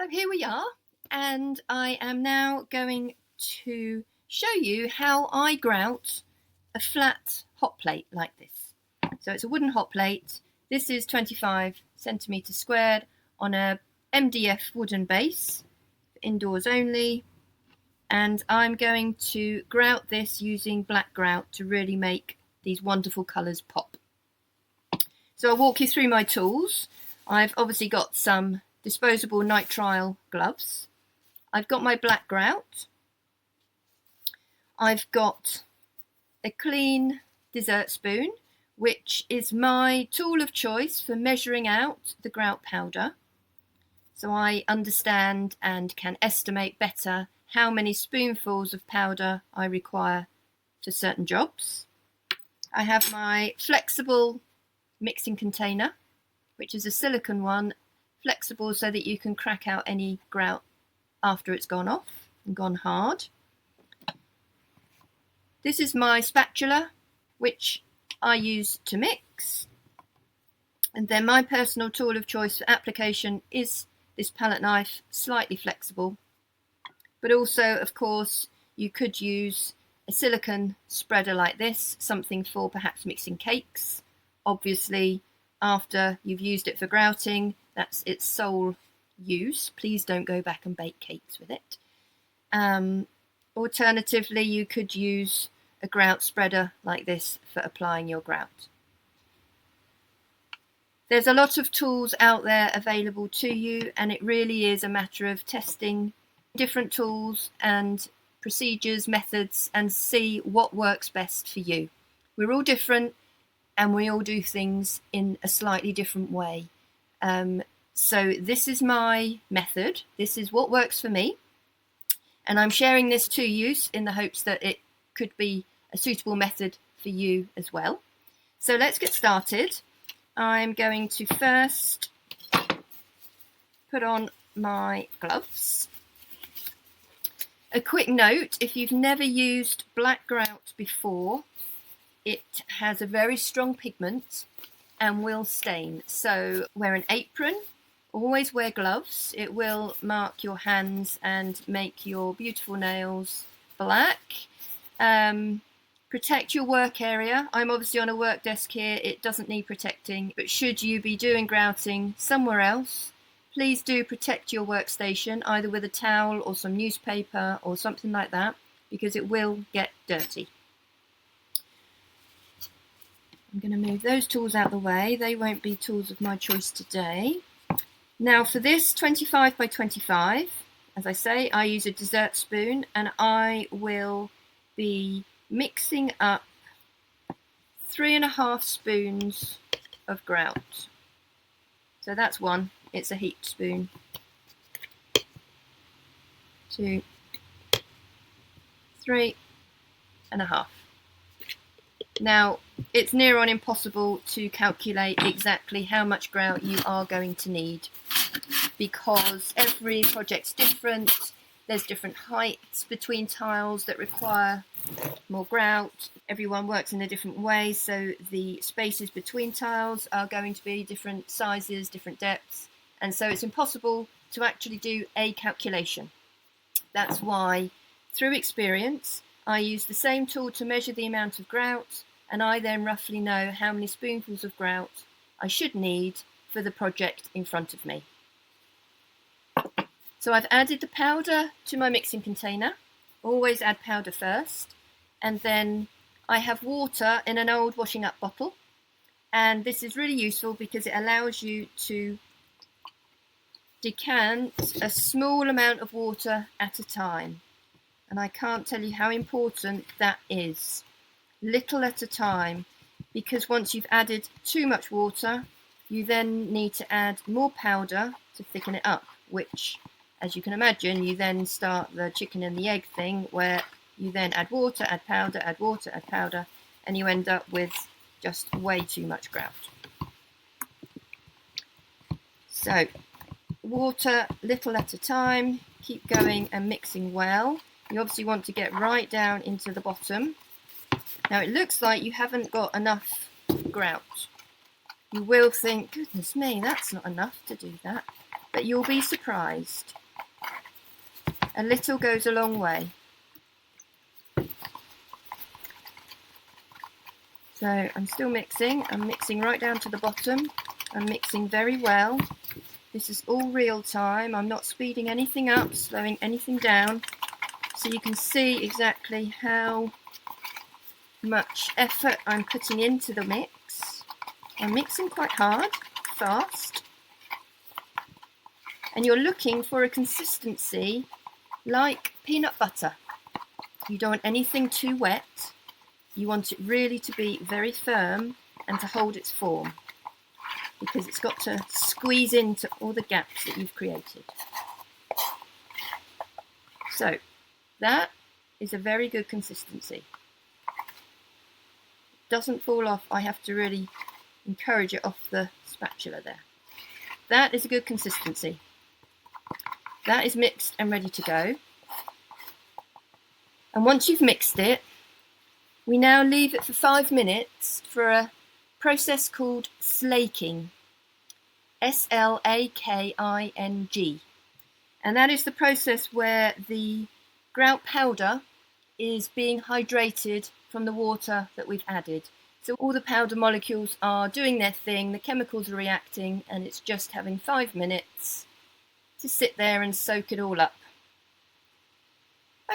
So here we are, and I am now going to show you how I grout a flat hot plate like this. So it's a wooden hot plate. This is 25 centimeters squared on a MDF wooden base, indoors only, and I'm going to grout this using black grout to really make these wonderful colours pop. So I'll walk you through my tools. I've obviously got some disposable nitrile gloves. I've got my black grout. I've got a clean dessert spoon, which is my tool of choice for measuring out the grout powder. So I understand and can estimate better how many spoonfuls of powder I require for certain jobs. I have my flexible mixing container, which is a silicone one, flexible so that you can crack out any grout after it's gone off and gone hard. This is my spatula, which I use to mix. And then my personal tool of choice for application is this palette knife, slightly flexible. But also, of course, you could use a silicone spreader like this, something for perhaps mixing cakes. Obviously, after you've used it for grouting, that's its sole use. Please don't go back and bake cakes with it. Alternatively, you could use a grout spreader like this for applying your grout. There's a lot of tools out there available to you, and it really is a matter of testing different tools and procedures, methods, and see what works best for you. We're all different, and we all do things in a slightly different way. So this is my method. This is what works for me. And I'm sharing this to you in the hopes that it could be a suitable method for you as well. So let's get started. I'm going to first put on my gloves. A quick note, if you've never used black grout before, it has a very strong pigment and will stain. So wear an apron, always wear gloves. It will mark your hands and make your beautiful nails black. Protect your work area. I'm obviously on a work desk here. It doesn't need protecting, but should you be doing grouting somewhere else, please do protect your workstation, either with a towel or some newspaper or something like that, because it will get dirty. I'm going to move those tools out of the way. They won't be tools of my choice today. Now for this 25 by 25, as I say, I use a dessert spoon, and I will be mixing up 3.5 spoons of grout. So that's one, it's a heaped spoon. 2, 3.5. Now, it's near on impossible to calculate exactly how much grout you are going to need, because every project's different. There's different heights between tiles that require more grout. Everyone works in a different way, so the spaces between tiles are going to be different sizes, different depths, and so it's impossible to actually do a calculation. That's why, through experience, I use the same tool to measure the amount of grout, and I then roughly know how many spoonfuls of grout I should need for the project in front of me. So I've added the powder to my mixing container. Always add powder first. And then I have water in an old washing up bottle. And this is really useful because it allows you to decant a small amount of water at a time. And I can't tell you how important that is. Little at a time, because once you've added too much water, you then need to add more powder to thicken it up, which, as you can imagine, you then start the chicken and the egg thing, where you then add water, add powder, add water, add powder, and you end up with just way too much grout. So, water little at a time, keep going and mixing well. You obviously want to get right down into the bottom. Now it looks like you haven't got enough grout. You will think, goodness me, that's not enough to do that. but you'll be surprised. A little goes a long way. So I'm still mixing. I'm mixing right down to the bottom. I'm mixing very well. This is all real time. I'm not speeding anything up, slowing anything down. So you can see exactly how much effort I'm putting into the mix. I'm mixing quite hard, fast. And you're looking for a consistency like peanut butter. You don't want anything too wet. You want it really to be very firm and to hold its form, because it's got to squeeze into all the gaps that you've created. So that is a very good consistency. It doesn't fall off. I have to really encourage it off the spatula there. That is a good consistency. That is mixed and ready to go. And once you've mixed it, we now leave it for 5 minutes for a process called slaking. S-L-A-K-I-N-G. And that is the process where the grout powder is being hydrated from the water that we've added. So all the powder molecules are doing their thing, the chemicals are reacting, and it's just having 5 minutes to sit there and soak it all up.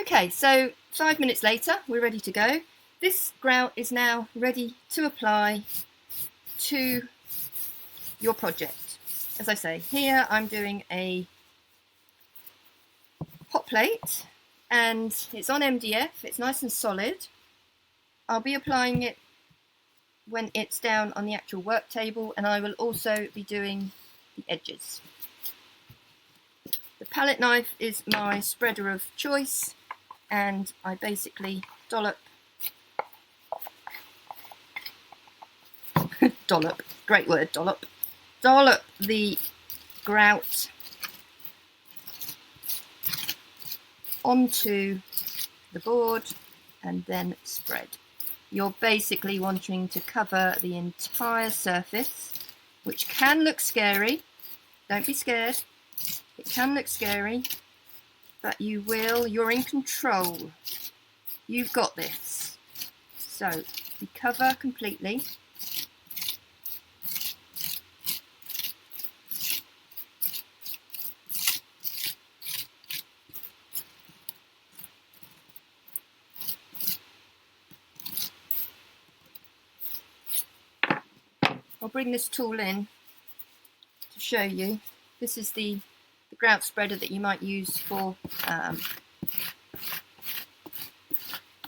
Okay, so 5 minutes later, we're ready to go. This grout is now ready to apply to your project. As I say, here I'm doing a hot plate and it's on MDF, it's nice and solid. I'll be applying it when it's down on the actual work table, and I will also be doing the edges. The palette knife is my spreader of choice, and I basically dollop, great word, dollop the grout onto the board and then spread. You're basically wanting to cover the entire surface, which can look scary. Don't be scared. It can look scary, but you're in control. You've got this. So you cover completely. I'll bring this tool in to show you. This is the grout spreader that you might use for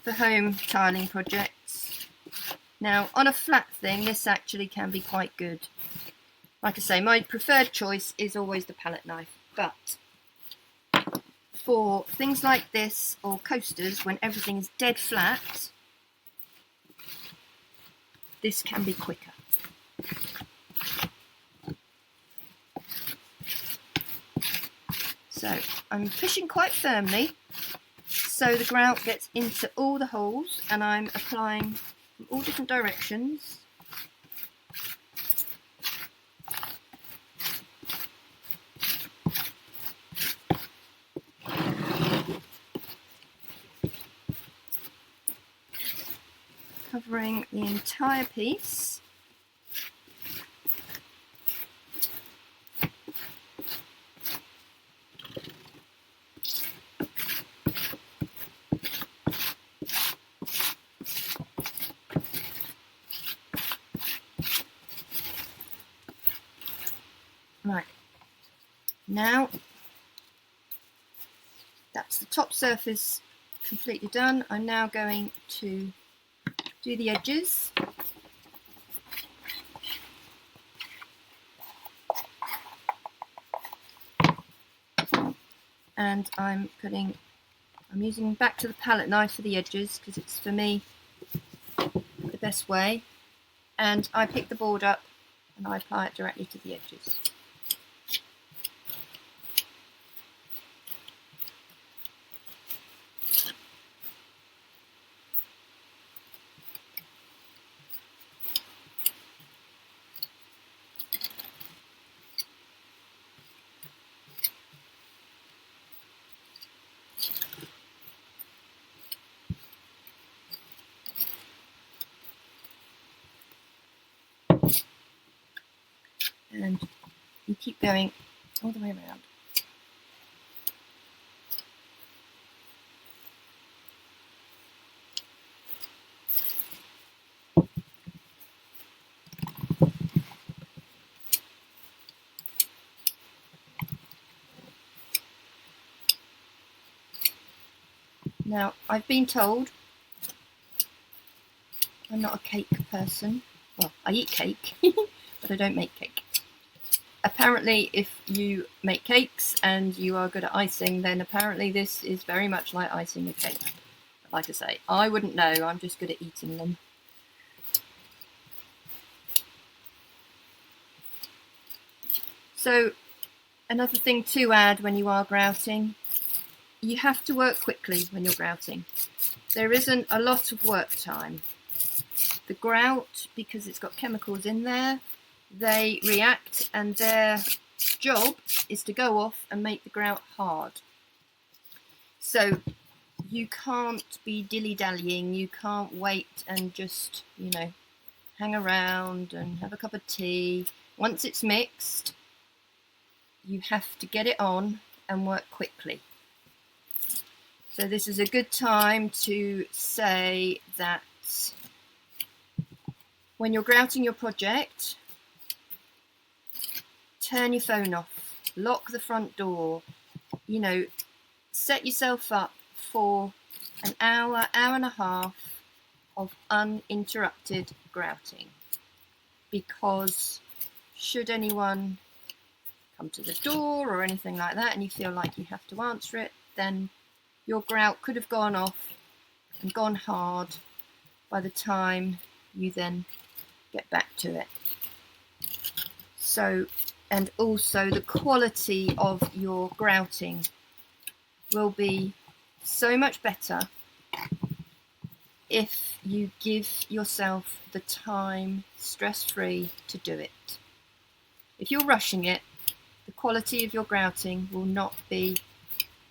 home tiling projects. Now, on a flat thing, this actually can be quite good. Like I say, my preferred choice is always the palette knife, but for things like this or coasters, when everything is dead flat, this can be quicker. So I'm pushing quite firmly so the grout gets into all the holes, and I'm applying from all different directions. Covering the entire piece. Right, now that's the top surface completely done. I'm now going to do the edges. And I'm using back to the palette knife for the edges because it's, for me, the best way. And I pick the board up and I apply it directly to the edges. and you keep going all the way around. Now, I've been told I'm not a cake person. Well, I eat cake, but I don't make cake. Apparently, if you make cakes and you are good at icing, then apparently this is very much like icing a cake. But like I say, I wouldn't know, I'm just good at eating them. So, another thing to add when you are grouting, you have to work quickly when you're grouting. There isn't a lot of work time. The grout, because it's got chemicals in there, they react and their job is to go off and make the grout hard. So you can't be dilly-dallying, you can't wait and just, hang around and have a cup of tea. Once it's mixed, you have to get it on and work quickly. So this is a good time to say that when you're grouting your project, turn your phone off, lock the front door, set yourself up for an hour, hour and a half of uninterrupted grouting. Because should anyone come to the door or anything like that and you feel like you have to answer it, then your grout could have gone off and gone hard by the time you then get back to it. So, and also the quality of your grouting will be so much better if you give yourself the time stress-free to do it. If you're rushing it, the quality of your grouting will not be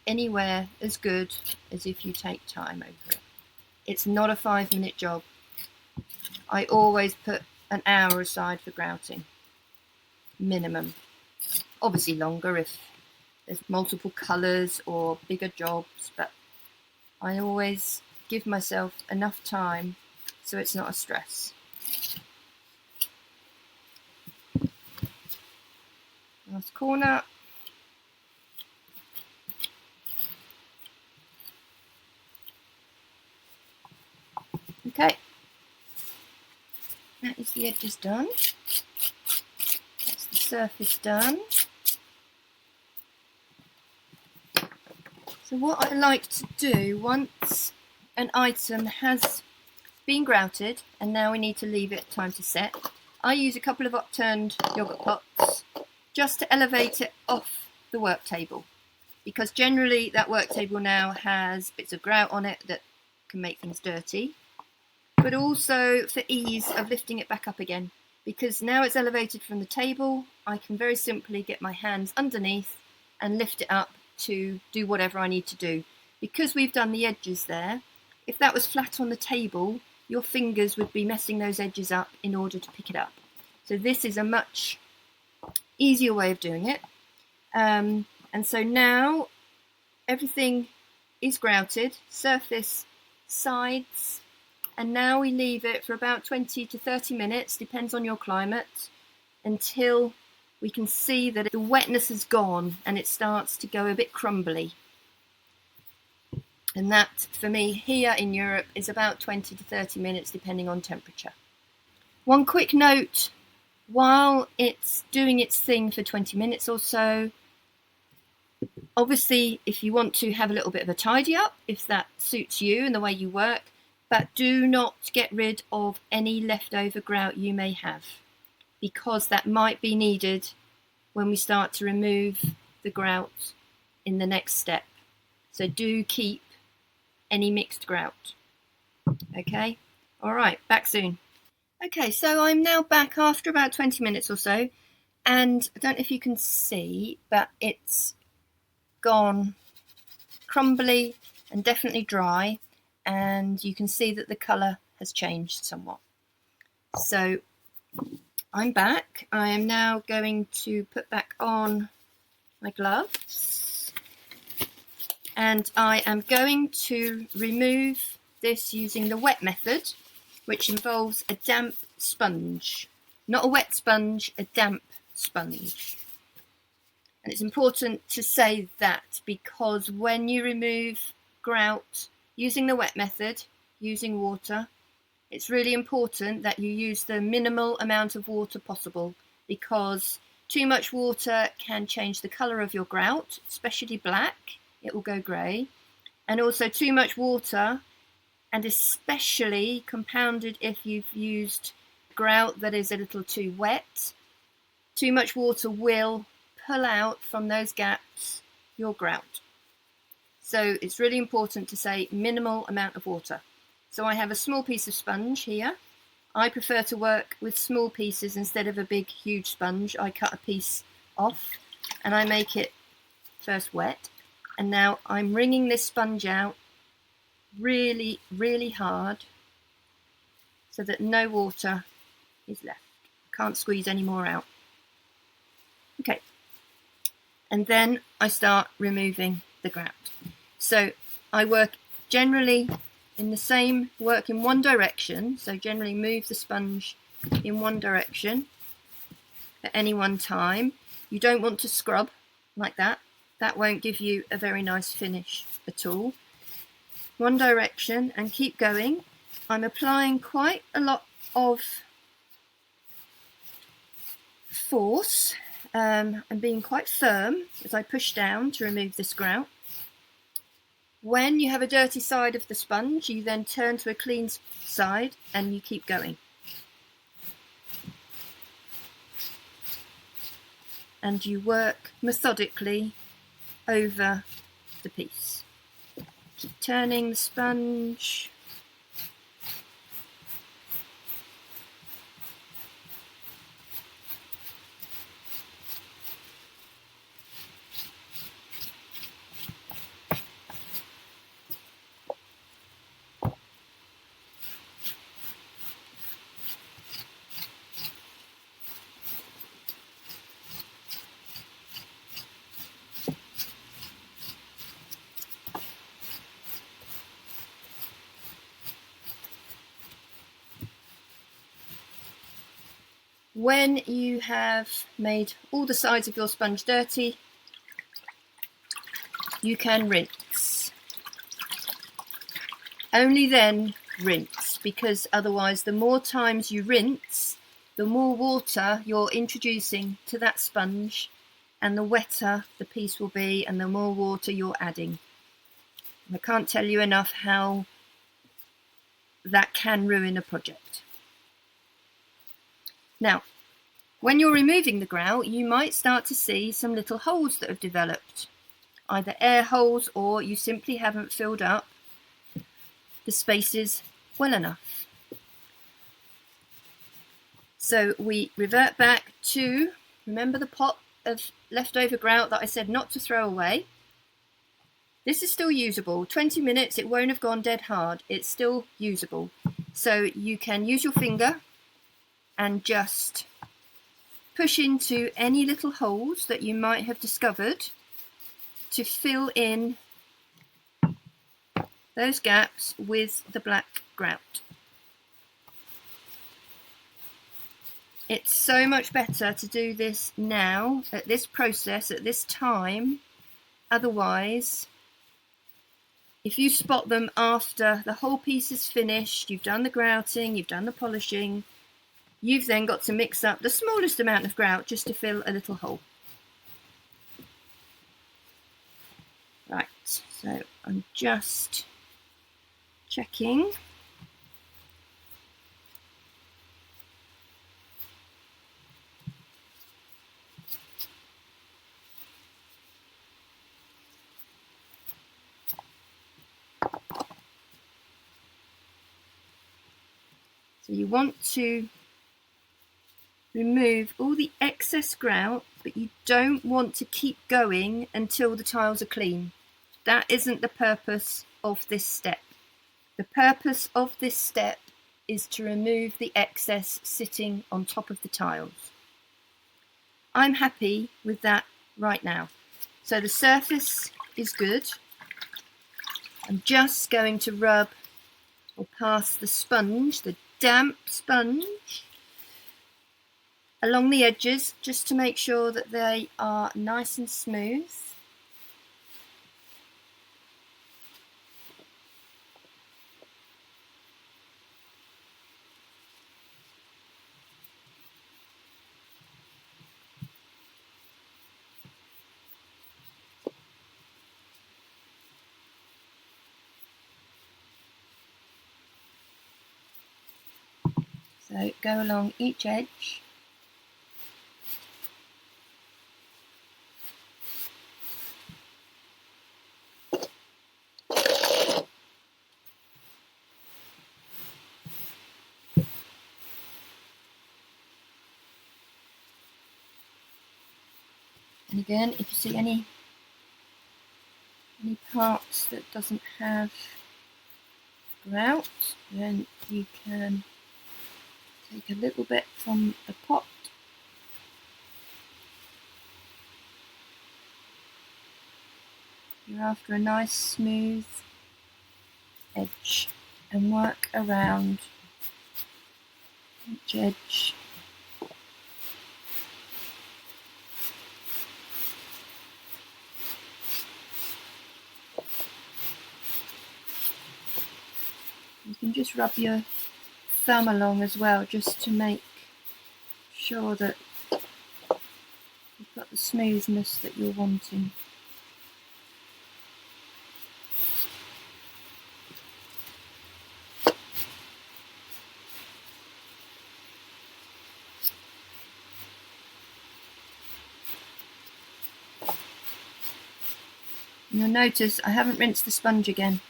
anywhere as good as if you take time over it. It's not a 5-minute job. I always put an hour aside for grouting, minimum. Obviously longer if there's multiple colours or bigger jobs, but I always give myself enough time so it's not a stress. Last corner. Okay, that is the edges done. That's the surface done. So what I like to do once an item has been grouted and now we need to leave it time to set, I use a couple of upturned yogurt pots just to elevate it off the work table, because generally that work table now has bits of grout on it that can make things dirty, but also for ease of lifting it back up again, because now it's elevated from the table, I can very simply get my hands underneath and lift it up to do whatever I need to do. Because we've done the edges there, if that was flat on the table, your fingers would be messing those edges up in order to pick it up. So this is a much easier way of doing it. And so now everything is grouted, surface, sides, and now we leave it for about 20 to 30 minutes, depends on your climate, until we can see that the wetness is gone and it starts to go a bit crumbly. And that, for me, here in Europe, is about 20 to 30 minutes, depending on temperature. One quick note, while it's doing its thing for 20 minutes or so, obviously, if you want to have a little bit of a tidy up, if that suits you and the way you work, but do not get rid of any leftover grout you may have, because that might be needed when we start to remove the grout in the next step. So do keep any mixed grout. Okay, all right, back soon. Okay, so I'm now back after about 20 minutes or so, and I don't know if you can see, but it's gone crumbly and definitely dry, and you can see that the colour has changed somewhat. So I'm back. I am now going to put back on my gloves, and I am going to remove this using the wet method, which involves a damp sponge. Not a wet sponge, a damp sponge. And it's important to say that because when you remove grout using the wet method, using water, it's really important that you use the minimal amount of water possible, because too much water can change the colour of your grout, especially black. It will go grey. And also too much water, and especially compounded if you've used grout that is a little too wet, too much water will pull out from those gaps your grout. So it's really important to say minimal amount of water. So I have a small piece of sponge here. I prefer to work with small pieces instead of a big huge sponge. I cut a piece off and I make it first wet, and now I'm wringing this sponge out really, really hard so that no water is left. Can't squeeze any more out. Okay, and then I start removing the grout. So I work generally in the same, work in one direction, so generally move the sponge in one direction at any one time. You don't want to scrub like that. That won't give you a very nice finish at all. One direction and keep going. I'm applying quite a lot of force and being quite firm as I push down to remove this grout. When you have a dirty side of the sponge, you then turn to a clean side and you keep going. And you work methodically over the piece. Keep turning the sponge. When you have made all the sides of your sponge dirty, you can rinse. Only then rinse, because otherwise the more times you rinse, the more water you're introducing to that sponge and the wetter the piece will be and the more water you're adding. I can't tell you enough how that can ruin a project. Now, when you're removing the grout, you might start to see some little holes that have developed, either air holes or you simply haven't filled up the spaces well enough. So we revert back to, remember the pot of leftover grout that I said not to throw away? This is still usable. 20 minutes, it won't have gone dead hard. It's still usable. So you can use your finger and just push into any little holes that you might have discovered to fill in those gaps with the black grout. It's so much better to do this now, at this process, at this time. Otherwise, if you spot them after the whole piece is finished, you've done the grouting, you've done the polishing, you've then got to mix up the smallest amount of grout just to fill a little hole. Right, so I'm just checking. So you want to remove all the excess grout, but you don't want to keep going until the tiles are clean. That isn't the purpose of this step. The purpose of this step is to remove the excess sitting on top of the tiles. I'm happy with that right now. So the surface is good. I'm just going to rub or pass the sponge, the damp sponge, along the edges just to make sure that they are nice and smooth. So go along each edge. And again, if you see any parts that doesn't have grout, then you can take a little bit from the pot you're after a nice smooth edge and work around each edge. You can just rub your thumb along as well, just to make sure that you've got the smoothness that you're wanting. You'll notice I haven't rinsed the sponge again.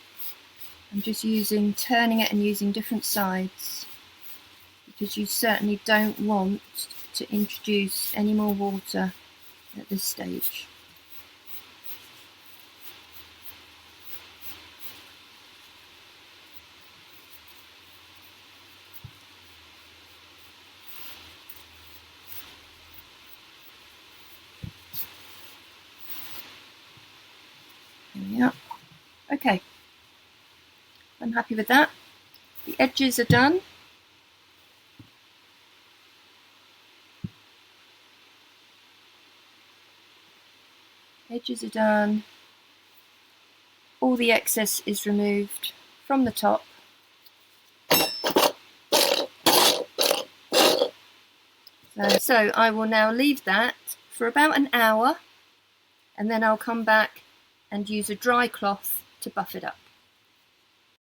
I'm just turning it and using different sides, because you certainly don't want to introduce any more water at this stage. There we are. Okay, I'm happy with that. The edges are done. Edges are done. All the excess is removed from the top. So I will now leave that for about an hour, and then I'll come back and use a dry cloth to buff it up.